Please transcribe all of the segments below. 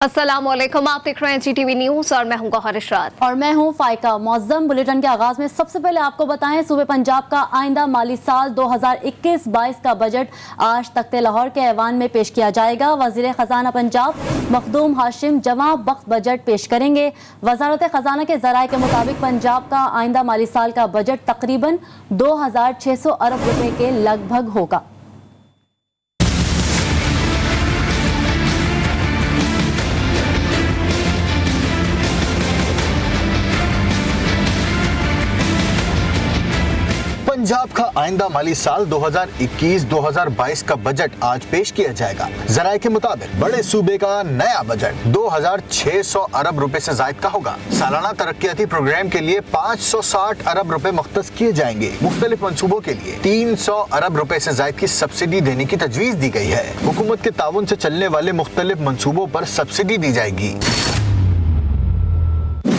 अस्सलामुअलैकुम, आप देख रहे हैं GTV न्यूज और मैं हूं गौहर इशरात और मैं हूं फाइका। मौज़म बुलेटिन के आगाज में सबसे पहले आपको बताएं, सूबे पंजाब का आइंदा माली साल 2021-22 का बजट आज तख्ते लाहौर के ऐवान में पेश किया जाएगा। वज़ीर ख़जाना पंजाब मखदूम हाशिम जवां वक्त बजट पेश करेंगे। वज़ारत ख़जाना के ज़राए के मुताबिक पंजाब का आइंदा माली साल का बजट तकरीबन 2600 अरब रुपए के लगभग होगा। पंजाब का आइंदा माली साल 2021-2022 का बजट आज पेश किया जाएगा। जराए के मुताबिक बड़े सूबे का नया बजट 2600 अरब रुपए से जायद का होगा। सालाना तरक्याती प्रोग्राम के लिए 560 अरब रुपए मुख्तस किए जाएंगे। मुख्तलिफ मंसूबों के लिए 300 अरब रुपए से जायद की सब्सिडी देने की तजवीज दी गई है। हुकूमत के ताउन से चलने वाले मुख्तलिफ मंसूबों पर सब्सिडी दी जाएगी।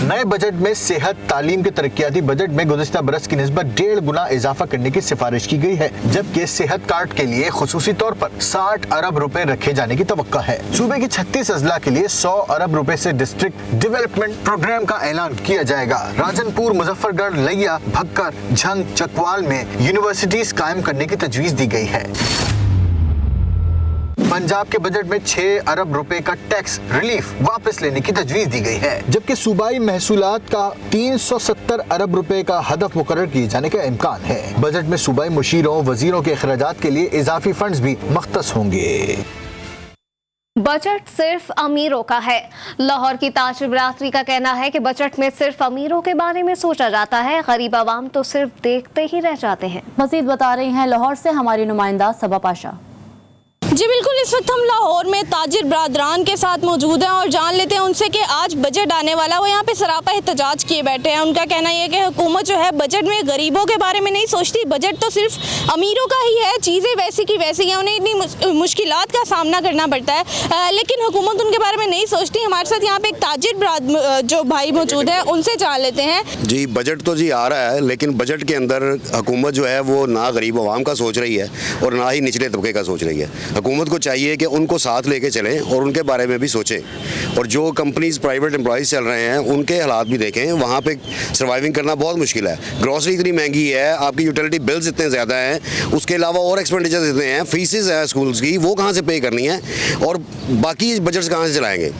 नए बजट में सेहत तालीम के तरक्याती बजट में गुज़िश्ता बरस की निस्बत 1.5 गुना इजाफा करने की सिफारिश की गई है, जबकि सेहत कार्ड के लिए खुसूसी तौर पर 60 अरब रुपए रखे जाने की तवक्का है। सूबे के 36 अजला के लिए 100 अरब रुपए से डिस्ट्रिक्ट डेवलपमेंट प्रोग्राम का ऐलान किया जाएगा। राजनपुर, मुजफ्फरगढ़, लिया, भक्कर, झंग, चकवाल में यूनिवर्सिटीज कायम करने की तजवीज दी गई है। पंजाब के बजट में 6 अरब रुपए का टैक्स रिलीफ वापस लेने की तजवीज दी गई है, जबकि सूबाई महसूलात का 370 अरब रुपए का हदफ मुकर्रर किए जाने का इम्कान है। बजट में सूबाई मुशीरों वजीरों के अखराजात के लिए इजाफी फंड्स भी मख्तस होंगे। बजट सिर्फ अमीरों का है। लाहौर की ताज बिरादरी का कहना है कि बजट में सिर्फ अमीरों के बारे में सोचा जाता है, गरीब आवाम तो सिर्फ देखते ही रह जाते हैं। मजीद बता रही हैं लाहौर से हमारी नुमाइंदा सबा पाशा। जी बिल्कुल, इस वक्त हम लाहौर में ताजिर बरादरान के साथ मौजूद हैं और जान लेते हैं उनसे कि आज बजट आने वाला। वो यहाँ पे सरापा एहतजाज किए बैठे हैं। उनका कहना यह है कि हुकूमत जो है बजट में गरीबों के बारे में नहीं सोचती, बजट तो सिर्फ अमीरों का ही है, चीज़ें वैसी की वैसी हैं, उन्हें इतनी मुश्किलात का सामना करना पड़ता है, लेकिन हुकूमत उनके बारे में नहीं सोचती। हमारे साथ यहाँ पे एक ताजिर जो भाई मौजूद है, उनसे जान लेते हैं। जी बजट तो जी आ रहा है, लेकिन बजट के अंदर हुकूमत जो है वो ना गरीब आवाम का सोच रही है और ना ही निचले तबके का सोच रही है। हुकूमत को चाहिए कि उनको साथ लेके चलें और उनके बारे में भी सोचें, और जो कंपनीज प्राइवेट एम्प्लॉयज़ चल रहे हैं उनके हालात भी देखें। वहाँ पे सर्वाइविंग करना बहुत मुश्किल है। ग्रॉसरी इतनी महंगी है, आपकी यूटिलिटी बिल्स इतने ज़्यादा हैं, उसके अलावा और एक्सपेंडिचर्स इतने हैं, फीसेस हैं स्कूल्स की, वो कहाँ से पे करनी है और बाकी बजट्स कहाँ से चलाएँगे।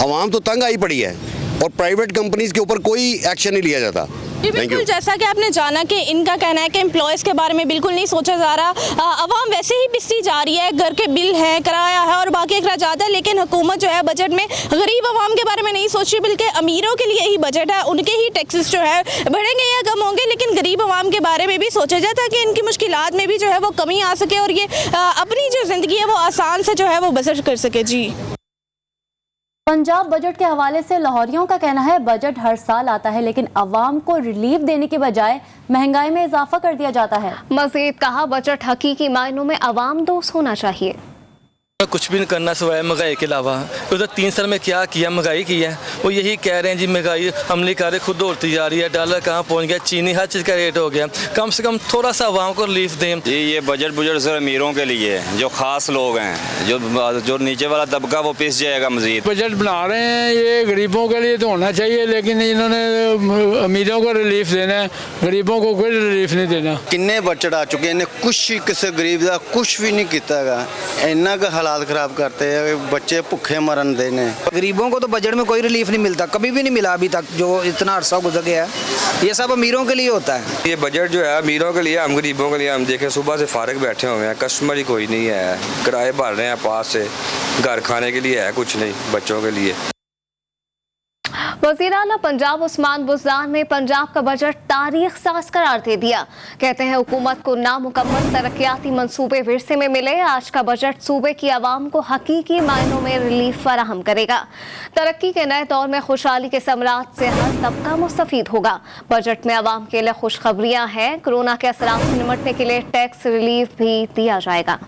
आवाम तो तंग आई पड़ी है और प्राइवेट कंपनीज़ के ऊपर कोई एक्शन नहीं लिया जाता। बिल्कुल, जैसा कि आपने जाना कि इनका कहना है कि एम्प्लॉयज़ के बारे में बिल्कुल नहीं सोचा जा रहा। आवाम वैसे ही पिसती जा रही है, घर के बिल हैं, किराया है और बाकी अखराजात है, लेकिन हुकूमत जो है बजट में गरीब आवाम के बारे में नहीं सोच रही, बल्कि अमीरों के लिए ही बजट है। उनके ही टैक्सेस जो है बढ़ेंगे या कम होंगे, लेकिन गरीब आवाम के बारे में भी सोचा जाए ताकि इनकी मुश्किलात में भी जो है वो कमी आ सके और ये अपनी जो ज़िंदगी है वो आसान से जो है वो बसर कर सके। जी पंजाब बजट के हवाले से लाहौरियों का कहना है बजट हर साल आता है, लेकिन अवाम को रिलीफ देने की बजाय महंगाई में इजाफा कर दिया जाता है। मजीद कहा, बजट हकीकी मायनों में अवाम दोस्त होना चाहिए। कुछ भी नहीं करना सिवाय महंगाई के अलावा। उधर 3 साल में क्या किया, महंगाई की है। वो यही कह रहे हैं जी महंगाई हम नहीं कर रहे, खुद दौड़ती जा रही है, डॉलर कहाँ पहुंच गया, चीनी हर चीज़ का रेट हो गया। कम से कम थोड़ा सा आवाम को रिलीफ दें। जी ये बजट सिर्फ अमीरों के लिए है, जो ख़ास लोग हैं, जो नीचे वाला तबका वो पिस जाएगा। मजीद बजट बना रहे हैं, ये गरीबों के लिए तो होना चाहिए, लेकिन इन्होंने अमीरों को रिलीफ देना है, गरीबों को कोई रिलीफ नहीं देना। किन्ने बजट आ चुके हैं, कुछ किसी गरीब का कुछ भी नहीं किया, इन्ना का हालात खराब करते हैं, बच्चे भुखे मरन देने। गरीबों को तो बजट में कोई रिलीफ नहीं मिलता, कभी भी नहीं मिला अभी तक, जो इतना अरसा गुजर गया है। ये सब अमीरों के लिए होता है। ये बजट जो है अमीरों के लिए, हम गरीबों के लिए। हम देखें सुबह से फारिग बैठे हुए हैं, कस्टमर ही कोई नहीं है, किराए भर रहे हैं पास से, घर खाने के लिए है कुछ नहीं, बच्चों के लिए। वज़ीर आला पंजाब उस्मान बुज़दार ने पंजाब का बजट तारीख साज करार दे दिया। कहते हैं हुकूमत को नामुकम्मल तरक्याती मंसूबे विरसे में मिले। आज का बजट सूबे की आवाम को हकीकी मायनों में रिलीफ फराहम करेगा। तरक्की के नए दौर में खुशहाली के समरात से हर तबका मुस्तफीद होगा। बजट में आवाम के लिए खुशखबरियाँ हैं। कोरोना के असरात से निपटने के लिए टैक्स रिलीफ भी दिया जाएगा।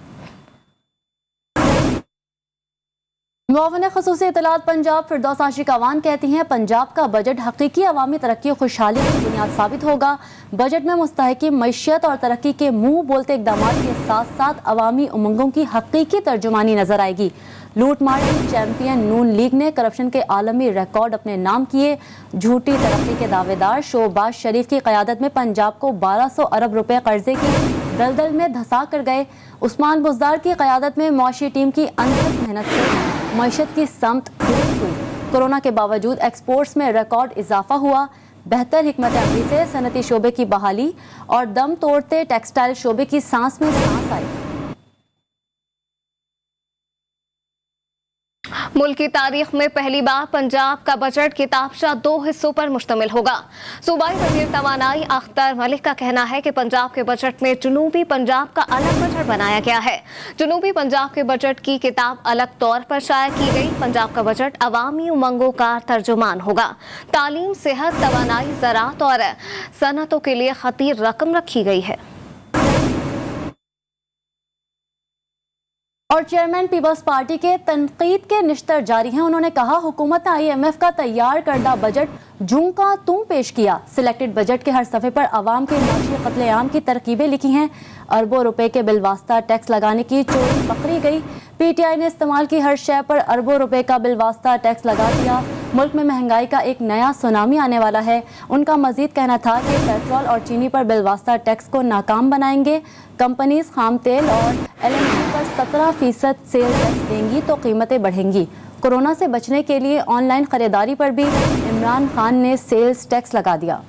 मुआविन ख़ुसूसी इत्तलात पंजाब फिरदौस आशिक अवान कहती हैं पंजाब का बजट हकीकी अवामी तरक्की और खुशहाली की बुनियाद साबित होगा। बजट में मुस्तहकी मईशत और तरक्की के मुँह बोलते इकदाम के साथ साथ अवामी उमंगों की हकीकी तर्जुमानी नजर आएगी। लूटमार की चैंपियन नून लीग ने करप्शन के आलमी रिकॉर्ड अपने नाम किए। झूठी तरक्की के दावेदार शहबाज शरीफ की क़यादत में पंजाब को 1200 अरब रुपए कर्जे की दलदल में धंसा कर गए। उस्मान बुज़दार की क़यादत में मुआशी टीम की अनथक मेहनत से मईशत की समत दुरुस्त हुई। कोरोना के बावजूद एक्सपोर्ट्स में रिकॉर्ड इजाफा हुआ। बेहतर हिकमत अमली से सनती शोबे की बहाली और दम तोड़ते टेक्सटाइल शोबे की सांस में सांस आई। मुल्क की तारीख में पहली बार पंजाब का बजट किताबचा 2 हिस्सों पर मुश्तमिल होगा। सूबाई वजीर तवानाई अख्तर मलिक का कहना है कि पंजाब के बजट में जनूबी पंजाब का अलग बजट बनाया गया है। जनूबी पंजाब के बजट की किताब अलग तौर पर शाया की गई। पंजाब का बजट अवामी उमंगों का तर्जुमान होगा। तालीम, सेहत, तवानाई, ज़राअत और सनतों के लिए खतीर रकम रखी गई है। और चेयरमैन पीपल्स पार्टी के तनकीद के निश्तर जारी हैं। उन्होंने कहा, हुकूमत ने IMF का तैयार करदा बजट जूं का तूं पेश किया। सिलेक्टेड बजट के हर सफ़े पर आवाम के माशी कत्लेआम की तरकीबें लिखी हैं। अरबों रुपए के बिलवास्ता टैक्स लगाने की चोरी पकड़ी गई। PTI ने इस्तेमाल की हर शय पर अरबों रुपए का बिलवास्ता टैक्स लगा दिया। मुल्क में महंगाई का एक नया सुनामी आने वाला है। उनका मजीद कहना था कि पेट्रोल और चीनी पर बिलवास्ता टैक्स को नाकाम बनाएंगे। कंपनीज खाम तेल और LNG पर 17% सेल टैक्स देंगी तो कीमतें बढ़ेंगी। कोरोना से बचने के लिए ऑनलाइन खरीदारी पर भी इमरान खान ने सेल्स टैक्स लगा दिया।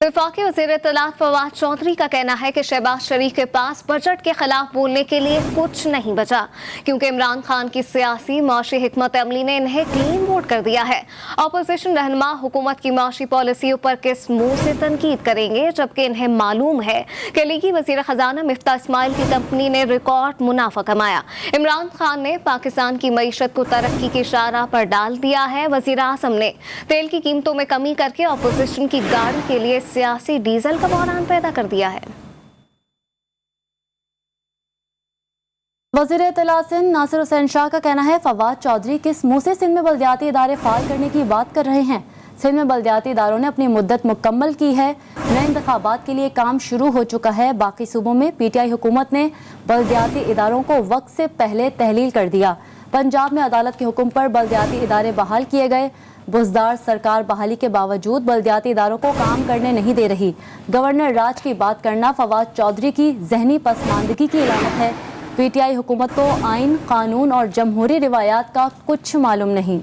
वफाकी वज़ीर इत्तलात फवाद चौधरी का कहना है कि शहबाज शरीफ के पास बजट के खिलाफ बोलने के लिए कुछ नहीं बचा, क्योंकि इमरान खान की सियासी माशी हिकमत अमली ने इन्हें क्लीन बोर्ड कर दिया है। अपोजिशन रहनुमा हुकूमत की माशी पॉलिसियों पर किस मुंह से तनकीद करेंगे, जबकि इन्हें मालूम है कि लीगी वज़ीर ख़जाना मिफ्ता इस्माइल की कंपनी ने रिकॉर्ड मुनाफा कमाया। इमरान खान ने पाकिस्तान की मईशत को तरक्की की शाहराह पर डाल दिया है। वज़ीर आज़म ने तेल की कीमतों में कमी करके अपोजिशन की गाड़ी के लिए सियासी डीजल का बहरान पैदा कर दिया है। वज़ीर इत्तलात सिंध नासिर हुसैन शाह का कहना है, फवाद चौधरी किस मुंह से सिंध में बल्दियाती इदारे फाल करने की बात कर रहे हैं। सिंध में बल्दियाती इदारों ने अपनी मुद्दत मुकम्मल की है। नए इंतखाबात के लिए काम शुरू हो चुका है। बाकी सूबों में PTI हुकूमत ने बल्दियाती इदारों को वक्त से पहले तहलील कर दिया। पंजाब में अदालत के हुक्म पर बल्दियाती इदारे बहाल किए गए। बुज़दार सरकार बहाली के बावजूद बल्दियाती इदारों को काम करने नहीं दे रही। गवर्नर राज की बात करना फवाद चौधरी की जहनी पसमानदगी की इलामत है। PTI हुकूमत को आइन, कानून और जमहूरी रिवायात का कुछ मालूम नहीं।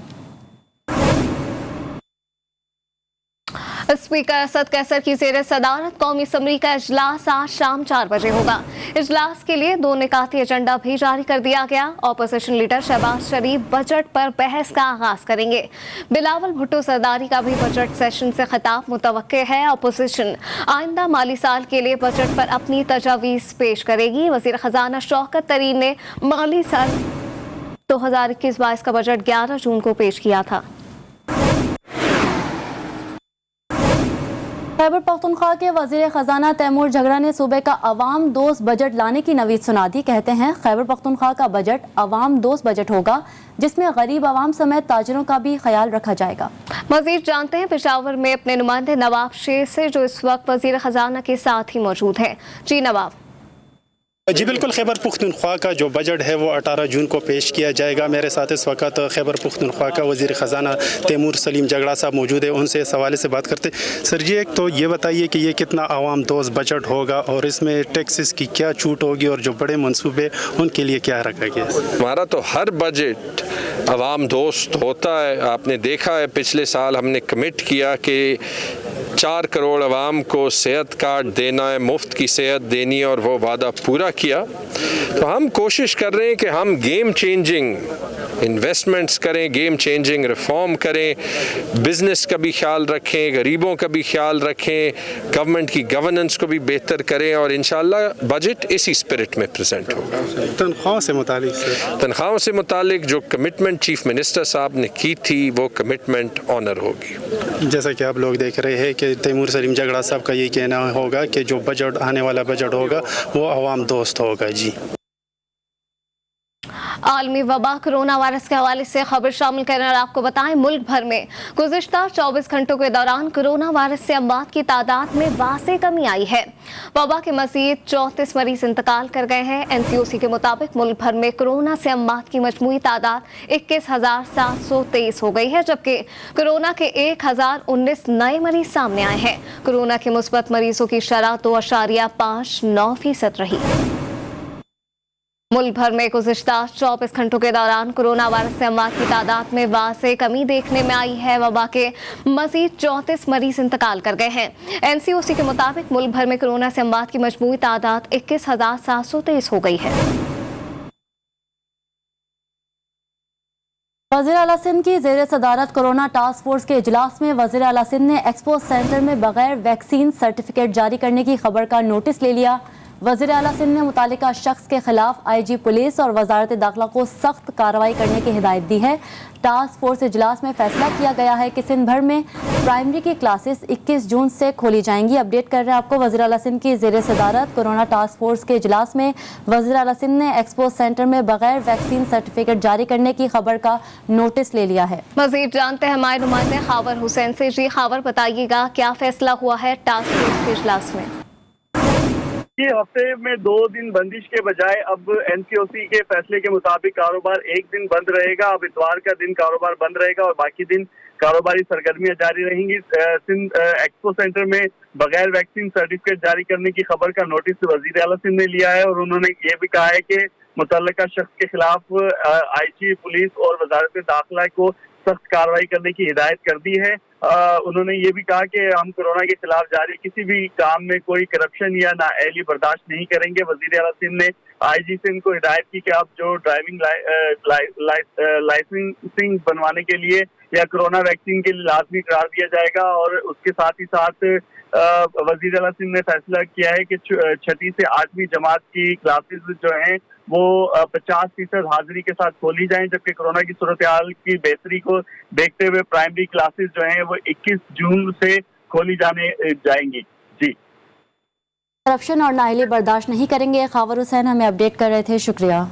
स्पीकर असद कैसर की ज़ेर सदारत कौमी असम्बली का इजलास आज शाम 4 बजे होगा। इजलास के लिए 2 निकाती एजेंडा भी जारी कर दिया गया। अपोजिशन लीडर शहबाज शरीफ बजट पर बहस का आगाज करेंगे। बिलावल भुट्टो सरदारी का भी बजट सेशन से खिताब मुतवक्के है। अपोजिशन आइंदा माली साल के लिए बजट पर अपनी तजावीज़ पेश करेगी। वज़ीर ख़जाना शौकत तरीन ने माली साल 2021-22 का बजट 11 जून को पेश किया था। खैबर पख्तूनख्वा के वज़ीर ख़जाना तैमूर झगड़ा ने सूबे का अवाम दोस्त बजट लाने की नवीद सुना दी। कहते हैं, खैबर पख्तूनख्वा का बजट अवाम दोस्त बजट होगा, जिसमें गरीब आवाम समेत ताजरों का भी ख्याल रखा जाएगा। मजीद जानते हैं पेशावर में अपने नुमाइंदे नवाब शेर से, जो इस वक्त वज़ीर ख़जाना के साथ ही मौजूद हैं। जी नवाब। जी बिल्कुल, खैबर पुख्तनख्वा का जो बजट है वो 18 जून को पेश किया जाएगा। मेरे साथ इस वक्त खैबर पुख्तनख्वा का वज़ीर ख़जाना तैमूर सलीम झगड़ा साहब मौजूद है। उनसे इस हवाले से बात करते। सर जी, एक तो ये बताइए कि ये कितना आवाम दोस्त बजट होगा और इसमें टैक्सेस की क्या छूट होगी और जो बड़े मंसूबे उनके लिए क्या रखा गया? हमारा तो हर बजट आवाम दोस्त होता है। आपने देखा है पिछले साल हमने कमिट किया कि 4 करोड़ आवाम को सेहत कार्ड देना है, मुफ्त की सेहत देनी है, और वो वादा पूरा किया। तो हम कोशिश कर रहे हैं कि हम गेम चेंजिंग इन्वेस्टमेंट्स करें, गेम चेंजिंग रिफॉर्म करें, बिजनेस का भी ख्याल रखें, गरीबों का भी ख्याल रखें, गवर्नमेंट की गवर्नेंस को भी बेहतर करें, और इंशाल्लाह बजट इसी स्पिरिट में प्रेजेंट होगा। तनख्वाहों से मुतालिक जो कमिटमेंट चीफ मिनिस्टर साहब ने की थी वो कमिटमेंट ऑनर होगी। जैसा कि आप लोग देख रहे हैं कि तैमूर सलीम झगड़ा साहब का ये कहना होगा कि जो बजट आने वाला बजट होगा वो आवाम दोस्त होगा। जी आलमी वबा कोरोना वायरस के हवाले से खबर शामिल करने और आपको बताएं, मुल्क भर में गुज़िश्ता 24 घंटों के दौरान कोरोना वायरस से अमवात की तादाद में वाज़े कमी आई है। वबा के मज़ीद 34 मरीज इंतकाल कर गए हैं। NCOC के मुताबिक मुल्क भर में कोरोना से अमवात की मजमूई तादाद 21,723 हो गई है, जबकि कोरोना के 1,019 नए मरीज सामने आए हैं। कोरोना के मुस्बत मरीजों की शरह 2.59% रही। मुल्क भर में गुज़िश्ता 24 घंटों के दौरान कोरोना वायरस से अमवात की तादाद में वाज़े कमी देखने में आई है। वबा के मज़ीद 34 मरीज इंतकाल कर गए हैं। NCOC के मुताबिक मुल्क भर में कोरोना से अमवात की मजमूई तादाद 21,723 हो गई है। वज़ीर आला सिंध की ज़ेर सदारत कोरोना टास्क फोर्स के इजलास में वज़ीर आला सिंध ने एक्सपो सेंटर में बगैर वैक्सीन सर्टिफिकेट जारी करने की खबर का नोटिस ले लिया। वज़ीर आला सिंध ने मुतालिका शख्स के खिलाफ IG पुलिस और वजारत दाखिला को सख्त कार्रवाई करने की हिदायत दी है। टास्क फोर्स इजलास में फैसला किया गया है कि सिंध भर में प्राइमरी की क्लासेस 21 जून से खोली जाएंगी। अपडेट कर रहे हैं आपको वज़ीर आला सिंध की ज़ेर सदारत कोरोना टास्क फोर्स के इजलास में वज़ीर आला सिंध ने एक्सपो सेंटर में बगैर वैक्सीन सर्टिफिकेट जारी करने की खबर का नोटिस ले लिया है। मज़ीद जानते हैं हमारे नुमाइंदे खावर हुसैन से। जी खावर, बताइएगा क्या फैसला हुआ है टास्क फोर्स के इजलास में? हफ्ते में 2 दिन बंदिश के बजाय अब NCOC के फैसले के मुताबिक कारोबार एक दिन बंद रहेगा। अब इतवार का दिन कारोबार बंद रहेगा और बाकी दिन कारोबारी सरगर्मियां जारी रहेंगी। सिंध एक्सपो सेंटर में बगैर वैक्सीन सर्टिफिकेट जारी करने की खबर का नोटिस वज़ीर आला सिंध ने लिया है और उन्होंने ये भी कहा है कि मुतल्लिका शख्स के खिलाफ IG पुलिस और वजारत दाखिला को सख्त कार्रवाई करने की हिदायत कर दी है। उन्होंने ये भी कहा कि हम कोरोना के खिलाफ जारी किसी भी काम में कोई करप्शन या नाअहली बर्दाश्त नहीं करेंगे। वज़ीर आला सिंध ने IG सिंध को हिदायत की कि आप जो ड्राइविंग लाइसेंसिंग बनवाने के लिए या कोरोना वैक्सीन के लिए लाजमी करार दिया जाएगा। और उसके साथ ही साथ वज़ीर आला सिंध ने फैसला किया है कि 6वीं से 8वीं जमात की क्लासेस जो हैं वो 50% हाजिरी के साथ खोली जाएं, जबकि कोरोना की सूरत हाल की बेहतरी को देखते हुए प्राइमरी क्लासेस जो हैं वो 21 जून से खोली जाएंगी। जी, करप्शन और नाअहली बर्दाश्त नहीं करेंगे। खावर हुसैन हमें अपडेट कर रहे थे, शुक्रिया।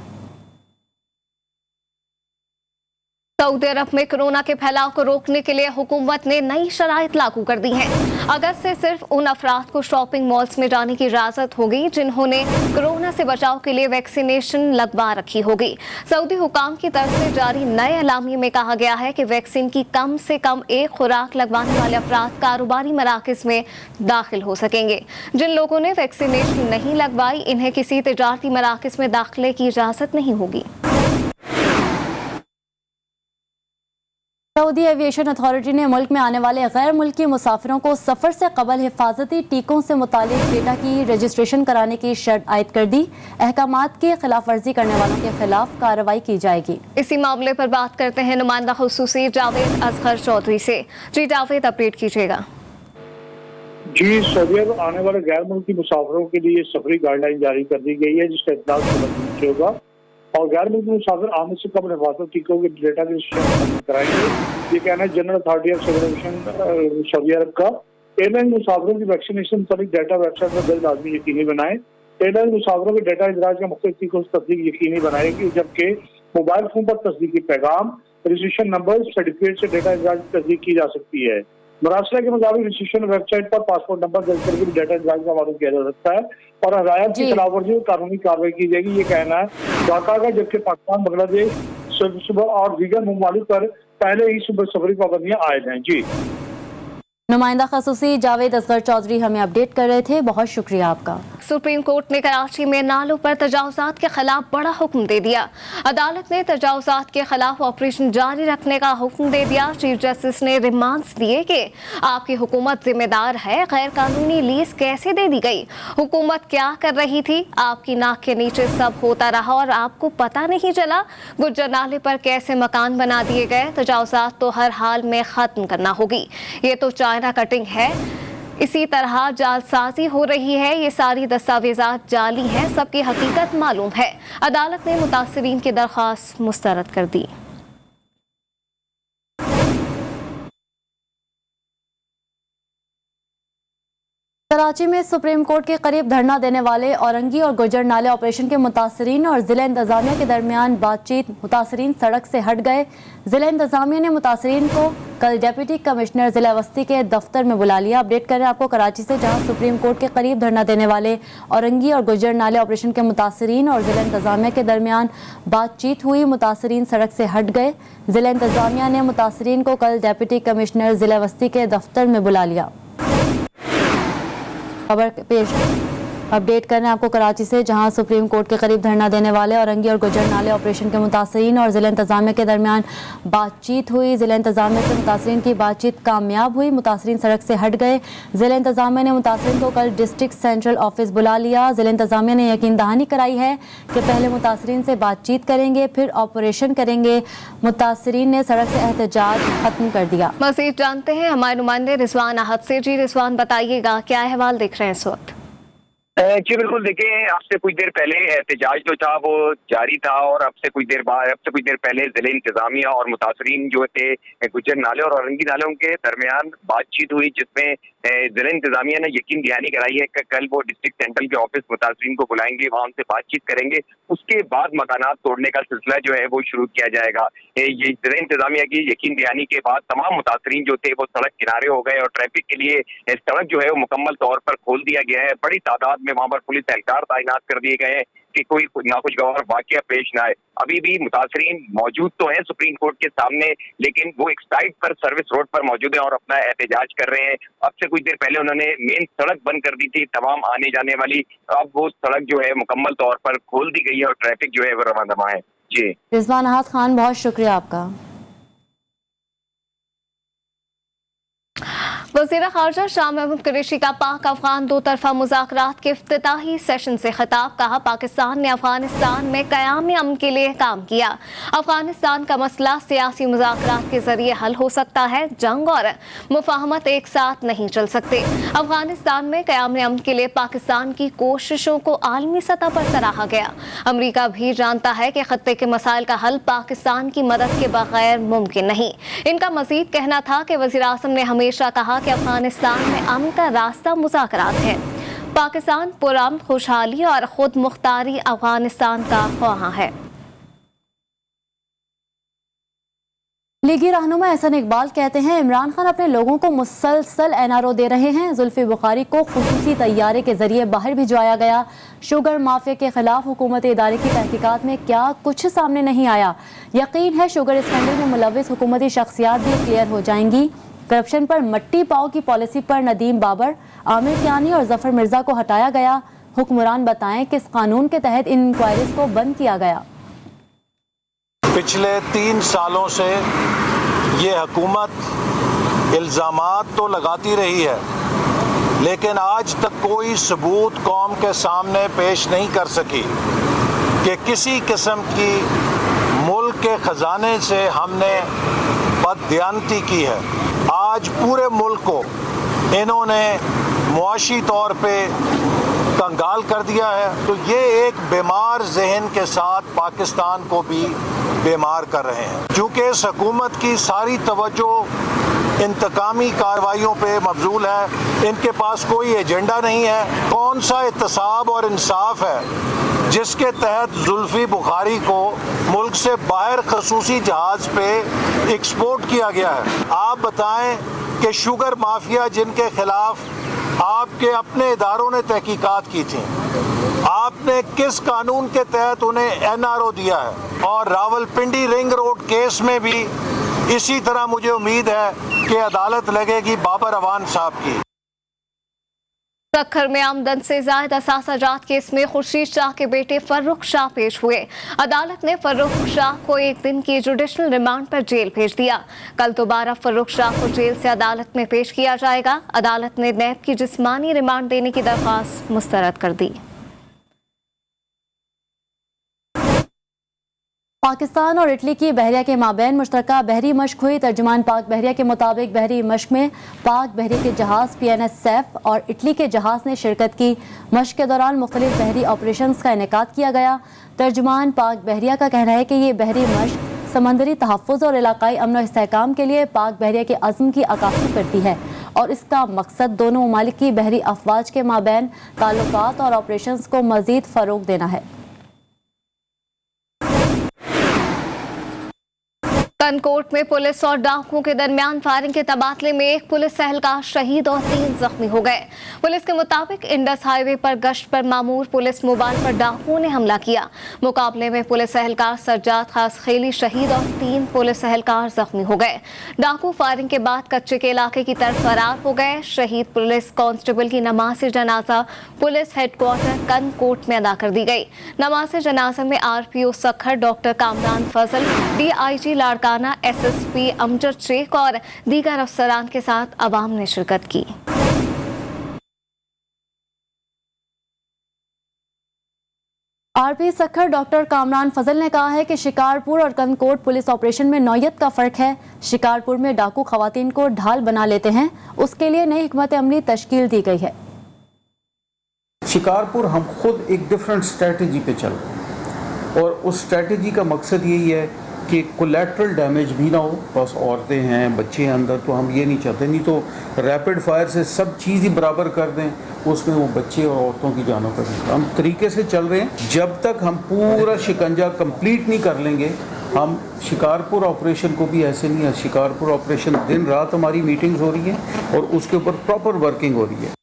सऊदी अरब में कोरोना के फैलाव को रोकने के लिए हुकूमत ने नई शराइत लागू कर दी हैं। अगस्त से सिर्फ उन अफराद को शॉपिंग मॉल्स में जाने की इजाज़त होगी जिन्होंने कोरोना से बचाव के लिए वैक्सीनेशन लगवा रखी होगी। सऊदी हुकाम की तरफ से जारी नए एलामिये में कहा गया है कि वैक्सीन की कम से कम एक खुराक लगवाने वाले अफराद कारोबारी मराकज़ में दाखिल हो सकेंगे। जिन लोगों ने वैक्सीनेशन नहीं लगवाई, इन्हें किसी तिजारती मराकज़ में दाखिले की इजाज़त नहीं होगी। सऊदी एविएशन अथॉरिटी ने मुल्क में आने वाले गैर मुल्की मुसाफिरों को सफ़र से कबल हिफाजती टीकों से मुतालिक डेटा की रजिस्ट्रेशन कराने की शर्त आयद कर दी। अहकामात की खिलाफ वर्जी करने वालों के खिलाफ कार्रवाई की जाएगी। इसी मामले पर बात करते हैं नुमाइंदा खुसूसी जावेद असगर चौधरी से। जी जावेद, अपडेट कीजिएगा। जी, सऊदी अरब आने वाले गैर मुल्की मुसाफिरों के लिए सफरी गाइडलाइन जारी कर दी गई है, जिसका इत्तलात होगा और गैर मुल्की मुसाफिर आने से कबल हिफाजत टीकों के डेटा रजिस्ट्रेशन कराएंगे। ये कहना है general authority of civil Saudi Arab का। एयरलाइन मुसाफिरों की वैक्सीनेशन पर डेटा वेबसाइट पर दर्ज लाजमी यकीनी बनाए। एयरलाइन मुसाफिरों के डेटा इजराज का मुख्तलिफ टीकों से तस्दीक यकीनी बनाएगी, जबकि मोबाइल फोन पर तस्दीकी पैगाम, रजिस्ट्रेशन नंबर, सर्टिफिकेट से डेटा इजराज की तस्दीक की जा सकती है। मरासला के मुताबिक रजिस्ट्रेशन वेबसाइट पर पासपोर्ट नंबर दर्ज करके भी डेटा इजराज का मालूम किया जा सकता है और हदायत की खिलाफवर्जी और कानूनी कार्रवाई की जाएगी। ये कहना है ढाका का, जबकि पाकिस्तान, बांग्लादेश, सुबह और दीगर ममालिक पर पहले ही सुबह सफरी पाबंदियां आयद हैं। जी, नुमाइंदा खसूसी जावेद असगर चौधरी हमें अपडेट कर रहे थे, बहुत शुक्रिया आपका। सुप्रीम कोर्ट ने कराची में नालों पर तजावुज़ात के खिलाफ बड़ा हुक्म दे दिया। अदालत ने तजावुज़ात के खिलाफ ऑपरेशन जारी रखने का हुक्म दे दिया। चीफ जस्टिस ने रिमांड्स दिए कि आपकी हुकूमत जिम्मेदार है, गैर कानूनी लीज कैसे दे दी गई, हुकूमत क्या कर रही थी, आपकी नाक के नीचे सब होता रहा और आपको पता नहीं चला। गुज्जर नाले पर कैसे मकान बना दिए गए, तजावुज़ात तो हर हाल में ख़त्म करना होगी। ये तो चाइना कटिंग है, इसी तरह जालसाजी हो रही है, ये सारी दस्तावेजात जाली हैं, सबकी हकीकत मालूम है। अदालत ने मुतासिरीन की दरख्वास्त मुस्तरद कर दी। कराची में सुप्रीम कोर्ट के करीब धरना देने वाले औरंगी और गुजर नाले ऑपरेशन के मुतासरीन और जिला इंतजामिया के दरमियान बातचीत। मुतासरीन सड़क से हट गए। जिला इंतजामिया ने मुतासरीन को कल डिप्टी कमिश्नर जिला वस्ती के दफ्तर में बुला लिया। अपडेट करें आपको कराची से, जहां सुप्रीम कोर्ट के करीब धरना देने वाले औरंगी और गुजर नाले ऑपरेशन के मुतासरीन और जिला इंतजामिया के दरमियान बातचीत हुई। मुतासरीन सड़क से हट गए। जिला इंतजामिया ने मुतासरीन को कल डिप्टी कमिश्नर जिला वस्ती के दफ्तर में बुला लिया। खबर पेश अपडेट कर रहे हैं आपको कराची से, जहां सुप्रीम कोर्ट के करीब धरना देने वाले औरंगी और गुजर नाले ऑपरेशन के मुतासरीन और जिला इंतजामिया के दरमियान बातचीत हुई। जिला इंतजामिया से मुतासरीन की बातचीत कामयाब हुई। मुतासरीन सड़क से हट गए। जिला इंतजामिया ने मुतासरीन को कल डिस्ट्रिक्ट सेंट्रल ऑफिस बुला लिया। जिला इंतजामिया ने यकीन दहानी कराई है कि पहले मुतासरीन से बातचीत करेंगे, फिर ऑपरेशन करेंगे। मुतासरीन ने सड़क से एहतजाज खत्म कर दिया। मज़ीद जानते हैं हमारे नुमाइंदे रिजवान अहद से। जी रिजवान, बताइएगा क्या अहवाल दिख रहे हैं इस वक्त? जी बिल्कुल, देखिए अब से कुछ देर पहले एहतजाज जो था वो जारी था और अब से कुछ देर पहले जिले इंतजामिया और मुतासरीन जो थे गुजर नाले और औरंगी नालों के दरमियान बातचीत हुई, जिसमें जिला इंतजामिया ने यकीन दहानी कराई है कि कल वो डिस्ट्रिक्ट सेंट्रल के ऑफिस मुतासरीन को बुलाएंगे, वहाँ उनसे बातचीत करेंगे, उसके बाद मकानात तोड़ने का सिलसिला जो है वो शुरू किया जाएगा। ये जिला इंतजामिया की यकीन दहानी के बाद तमाम मुतासरीन जो थे वो सड़क किनारे हो गए और ट्रैफिक के लिए सड़क जो है वो मुकम्मल तौर पर खोल दिया गया है। बड़ी तादाद में वहाँ पर पुलिस एहलकार तैनात कर दिए गए हैं कि कोई नाखुशगवार वाकया पेश ना आए। अभी भी मुतासरीन मौजूद तो हैं सुप्रीम कोर्ट के सामने, लेकिन वो एक साइड पर सर्विस रोड पर मौजूद हैं और अपना एहतजाज कर रहे हैं। अब से कुछ देर पहले उन्होंने मेन सड़क बंद कर दी थी तमाम आने जाने वाली, अब वो सड़क जो है मुकम्मल तौर पर खोल दी गई है और ट्रैफिक जो है वो रवाना दवा है। जी रिजवान अहद खान, बहुत शुक्रिया आपका। वज़ीर ख़ारजा शाह महमूद कुरैशी का पाक अफगान दो तरफा मुज़ाकरात के इफ्तिताही सेशन से खिताब। कहा, पाकिस्तान ने अफगानिस्तान में क़याम अमन के लिए काम किया। अफगानिस्तान का मसला सियासी मुज़ाकरात के जरिए हल हो सकता है। जंग और मुफाहमत एक साथ नहीं चल सकते। अफगानिस्तान में क़याम अमन के लिए पाकिस्तान की कोशिशों को आलमी सतह पर सराहा गया। अमरीका भी जानता है कि खत्ते के मसाइल का हल पाकिस्तान की मदद के बगैर मुमकिन नहीं। इनका मजीद कहना था कि वज़ीर आज़म ने हमेशा कहा कि अफगानिस्तान में अमन का रास्ता मुज़ाकरात है। पाकिस्तान पुरअमन, खुशहाली और खुद मुख्तारी अफगानिस्तान का ख्वाह है। लीगी रहनुमा एहसन इकबाल कहते हैं, इमरान खान अपने लोगों को मुसलसल एनआरओ दे रहे हैं। जुल्फी बुखारी को खुसूसी तैयारे के जरिए बाहर भिजवाया गया। शुगर माफिया के खिलाफ हुकूमती इदारे की तहकीकात में क्या कुछ सामने नहीं आया। यकीन है शुगर स्कैंडल में मुलविस हुकूमती शख्सियात भी क्लियर हो जाएंगी। करप्शन पर मट्टी पाओ की पॉलिसी पर नदीम बाबर, आमिर कियानी और जफर मिर्जा को हटाया गया। हुक्मरान बताएं किस कानून के तहत इन इंक्वायरीज को बंद किया गया। पिछले 3 सालों से ये हुकूमत इल्ज़ामात तो लगाती रही है, लेकिन आज तक कोई सबूत कौम के सामने पेश नहीं कर सकी कि किसी किस्म की मुल्क के ख़जाने से हमने बददियानती की है। आज पूरे मुल्क को इन्होंने मुआशी तौर पे कंगाल कर दिया है, तो ये एक बीमार जहन के साथ पाकिस्तान को भी बीमार कर रहे हैं। क्योंकि इस हुकूमत की सारी तवज्जो इंतकामी कार्रवाइयों पे मबजूल है, इनके पास कोई एजेंडा नहीं है। कौन सा एहतसाब और इंसाफ है जिसके तहत जुल्फी बुखारी को मुल्क से बाहर खसूसी जहाज पे एक्सपोर्ट किया गया है? आप बताएं कि शुगर माफिया जिनके खिलाफ आपके अपने इदारों ने तहकीकात की थी, आपने किस कानून के तहत उन्हें एनआरओ दिया है? और रावलपिंडी रिंग रोड केस में भी इसी तरह मुझे उम्मीद है कि अदालत लगेगी बाबर अवान साहब की। सक्खर में आमदन से जायद असासाजात केस में खुर्शीद शाह के बेटे फर्रुख शाह पेश हुए। अदालत ने फर्रुख शाह को 1 दिन की जुडिशल रिमांड पर जेल भेज दिया। कल दोबारा फर्रुख शाह को जेल से अदालत में पेश किया जाएगा। अदालत ने नैब की जिस्मानी रिमांड देने की दरख्वास्त मुस्तरद कर दी। पाकिस्तान और इटली की बहरिया के माबैन मुश्तरका बहरी मश्क हुई। तर्जुमान पाक बहरिया के मुताबिक बहरी मश्क में पाक बहरी के जहाज़ PNS सैफ और इटली के जहाज़ ने शिरकत की। मश्क के दौरान मुख्तलिफ बहरी ऑपरेशंस का इनेकाद किया गया। तर्जुमान पाक बहरिया का कहना है कि ये बहरी मश्क समंदरी तहफ़्फ़ुज़ और इलाकाई अमन व इस्तेहकाम के लिए पाक बहरिया के अज़्म की अक्कासी करती है और इसका मकसद दोनों ममालिक की बहरी अफवाज के माबैन ताल्लुकात और ऑपरेशंस को मजीद फरोग देना है। कनकोट में पुलिस और डाकुओं के दरमियान फायरिंग के तबादले में एक पुलिस एहलकार शहीद और 3 जख्मी हो गए। पुलिस के मुताबिक इंडस हाईवे पर गश्त पर मामूर पुलिस मोबाइल पर डाकुओं ने हमला किया। मुकाबले में पुलिस एहलकार सज्जाद खास खेली शहीद और 3 पुलिस एहलकार जख्मी हो गए। डाकू फायरिंग के बाद कच्चे के इलाके की तरफ फरार हो गए। शहीद पुलिस कांस्टेबल की नमाज जनाजा पुलिस हेडक्वार्टर कनकोट में अदा कर दी गई। नमाज जनाजा में RPO सखर डॉक्टर कामरान फजल, DIG लाड़काना, SSP अमजद शेख और दीगर अफसरान के साथ अवाम ने शिरकत की। RP सखर डॉक्टर कामरान फजल ने कहा है कि शिकारपुर और कनकोट पुलिस ऑपरेशन में नौयत का फ़र्क है। शिकारपुर में डाकू खवातीन को ढाल बना लेते हैं, उसके लिए नई हिकमत अमली तश्कील दी गई है। शिकारपुर हम खुद एक डिफरेंट स्ट्रेटजी पे चल रहे हैं और उस स्ट्रेटजी का मकसद यही है कि कोलैटरल डैमेज भी ना हो। बस औरतें हैं, बच्चे हैं अंदर, तो हम ये नहीं चाहते, नहीं तो रैपिड फायर से सब चीज़ ही बराबर कर दें, उसमें वो बच्चे और औरतों की जानों का भी। हम तरीके से चल रहे हैं। जब तक हम पूरा शिकंजा कंप्लीट नहीं कर लेंगे, हम शिकारपुर ऑपरेशन को भी ऐसे नहीं है। शिकारपुर ऑपरेशन दिन रात हमारी मीटिंग्स हो रही हैं और उसके ऊपर प्रॉपर वर्किंग हो रही है।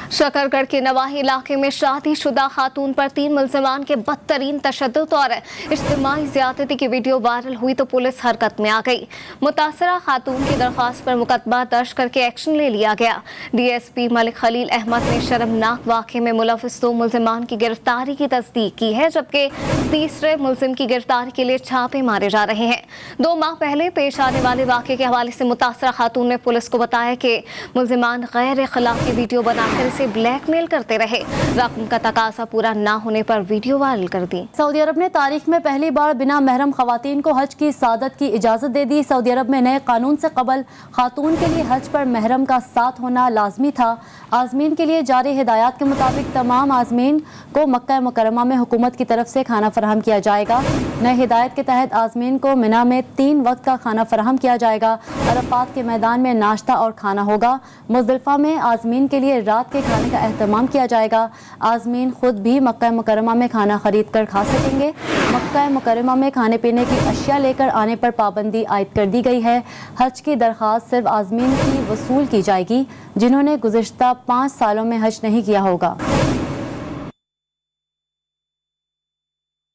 शकरगढ़ के नवाही इलाके में शादीशुदा खातून पर 3 मुल्ज़िमान के बदतरीन तशद्दुद और इज्तिमाई ज़्यादती की वीडियो वायरल हुई तो पुलिस हरकत में आ गई। मुतासरा खातून की दरख्वास्त पर मुकदमा दर्ज करके एक्शन ले लिया गया। DSP मलिक खलील अहमद ने शर्मनाक वाक़े में मुलविस 2 मुल्ज़िमान की गिरफ्तारी की तस्दीक की है, जबकि तीसरे मुल्ज़िम की गिरफ्तारी के लिए छापे मारे जा रहे हैं। 2 माह पहले पेश आने वाले वाक़े के हवाले से मुतासरा खातून ने पुलिस को बताया कि मुल्ज़िमान गैर अखलाकी वीडियो बनाकर इसे ब्लैकमेल करते रहे। रकम का तकाजा पूरा ना होने पर वीडियो वायरल कर दी। सऊदी अरब ने तारीख में पहली बार बिना महरम खवातीन को हज की सादत की इजाज़त दे दी। सऊदी अरब में नए कानून से कबल खातून के लिए हज पर महरम का साथ होना लाजमी था। आज़मीन के लिए जारी हिदायत के मुताबिक तमाम आज़मीन को मक्का मुकरमा में हुकूमत की तरफ से खाना फराहम किया जाएगा। नए हिदायत के तहत आज़मीन को मिना में 3 वक्त का खाना फराहम किया जाएगा। अरफात के मैदान में नाश्ता और खाना होगा। मुज़दलिफ़ा में आज़मीन के लिए रात के खाने का एहतमाम किया जाएगा। आज़मीन खुद भी मक्का मुकरमा में खाना खरीद कर खा सकेंगे। मक्का मुकरमा में खाने पीने की अशिया लेकर आने पर पाबंदी आयद कर दी गई है। हज की दरख्वास्त सिर्फ आज़मीन की वसूल की जाएगी जिन्होंने गुज़िश्ता 5 सालों में हज नहीं किया होगा।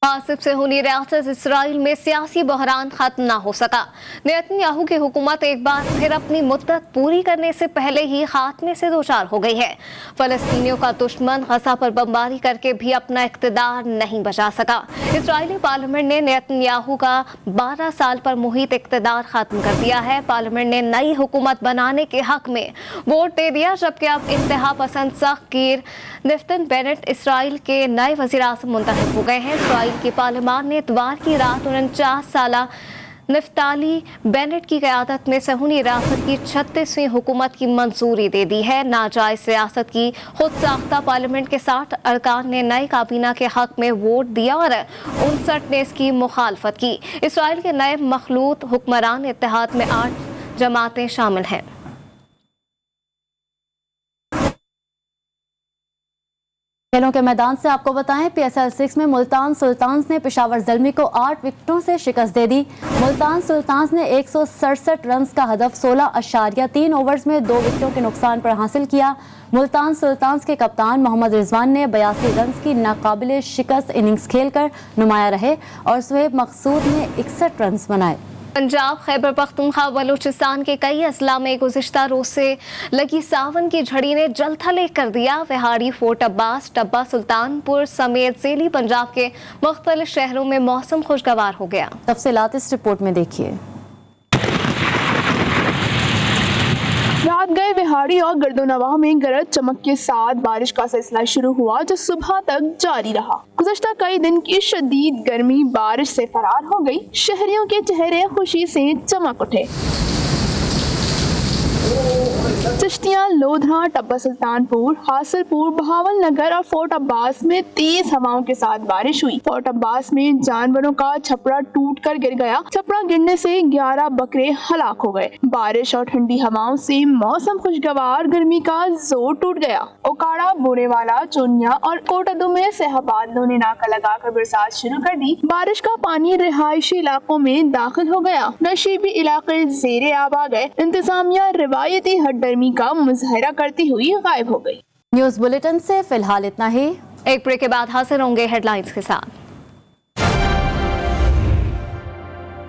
आसिफ सेहूनी रियासत इसराइल में सियासी बहरान खत्म ना हो सका। नेतन्याहू की हुकूमत एक बार फिर अपनी मुद्दत पूरी करने से पहले ही खात्मे से दोचार हो गई है। फलस्तीनियों का दुश्मन गजा पर बमबारी करके भी अपना इक़्तिदार नहीं बचा सका। इसराइली पार्लियामेंट ने नेतन्याहू का 12 साल पर मुहित इक़्तिदार खत्म कर दिया है। पार्लियामेंट ने नई हुकूमत बनाने के हक में वोट दे दिया, जबकि अब इंतहा पसंद सख्त निफ्तन बेनेट इसराइल के नए वज़ीर आज़म मुंतखब हो गए हैं। इसराइल की पार्लियामान ने इतवार की रात 49 साला नफ्ताली बेनेट की क़यादत में सेहूनी रियासत की 36वीं हुकूमत की मंजूरी दे दी है। नाजायज़ रियासत की खुद साख्ता पार्लियामेंट के 60 अरकान ने नई काबीना के हक में वोट दिया और 59 ने इसकी मुखालफत की। इसराइल के नए मखलूत हुक्मरान इत्तेहाद में 8 जमातें शामिल हैं। खेलों के मैदान से आपको बताएं, PSL 6 में मुल्तान सुल्तान्स ने पेशावर ज़ल्मी को 8 विकेटों से शिकस्त दे दी। मुल्तान सुल्तान्स ने 167 रन का हदफ 16.3 ओवर्स में 2 विकेटों के नुकसान पर हासिल किया। मुल्तान सुल्तान्स के कप्तान मोहम्मद रिजवान ने 82 रन की नाकाबिले शिकस्त इनिंग्स खेलकर नुमाया रहे और सुहेब मकसूद ने 61 रन बनाए। पंजाब, खैबर पख्तूनख्वा, बलूचिस्तान के कई अजला में गुज़िश्ता रोज से लगी सावन की झड़ी ने जलथल कर दिया। विहाड़ी, फोर्ट अब्बास, टब्बा, सुल्तानपुर समेत ज़ेली पंजाब के मुख्तलिफ शहरों में मौसम खुशगवार हो गया। तफसीलात इस रिपोर्ट में देखिए। रात गए विहाड़ी और गर्दोनवाह में गरज चमक के साथ बारिश का सिलसिला शुरू हुआ जो सुबह तक जारी रहा। गुज़श्ता कई दिन की शदीद गर्मी बारिश से फरार हो गई। शहरियों के चेहरे खुशी से चमक उठे। चिश्तिया, लोधरा, टब्बा सुल्तानपुर, हासिलपुर, बहावल नगर और फोर्ट अब्बास में तेज हवाओं के साथ बारिश हुई। फोर्ट अब्बास में जानवरों का छपरा टूटकर गिर गया। छपरा गिरने से 11 बकरे हलाक हो गए। बारिश और ठंडी हवाओं से मौसम खुशगवार, गर्मी का जोर टूट गया। ओकाड़ा, बोरेवाला, चोनिया और कोटादू में सहाबादियों ने नाका लगाकर बरसात शुरू कर दी। बारिश का पानी रिहायशी इलाकों में दाखिल हो गया। नशीबी इलाके ज़ेरे आब आ गए। इंतजामिया रिवायती हटदर्मी का मुजाहरा करती हुई गायब हो गई। न्यूज़ बुलेटिन से फिलहाल इतना ही। एक ब्रेक के बाद हाजिर होंगे हेडलाइंस के साथ।